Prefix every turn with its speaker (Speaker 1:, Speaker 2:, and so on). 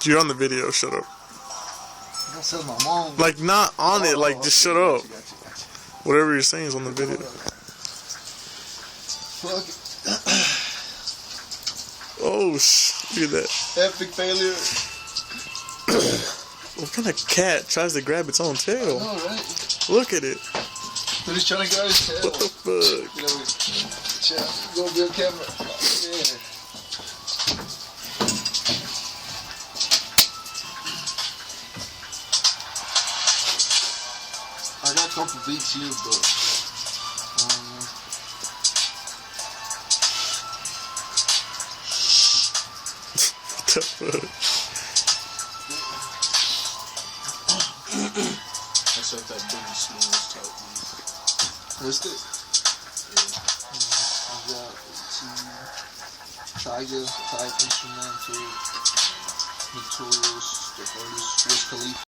Speaker 1: You're on the video. Shut up.
Speaker 2: That's my mom.
Speaker 1: Like, not on it. Like, just shut up.
Speaker 2: Gotcha.
Speaker 1: Whatever you're saying is on the video.
Speaker 2: Fuck it.
Speaker 1: Oh, look at that.
Speaker 2: Epic failure.
Speaker 1: What kind of cat tries to grab its own tail?
Speaker 2: I know, right?
Speaker 1: Look at it.
Speaker 2: Dude, he's trying to grab his tail.
Speaker 1: What the fuck?
Speaker 2: You know, go be on camera. Yeah. I got a couple beats here, but
Speaker 1: What the fuck?
Speaker 3: That's like that Biggie Smalls type beat.
Speaker 2: what's this? I got Tiger type instrumental, Notorious, the artist, Wiz Khalifa.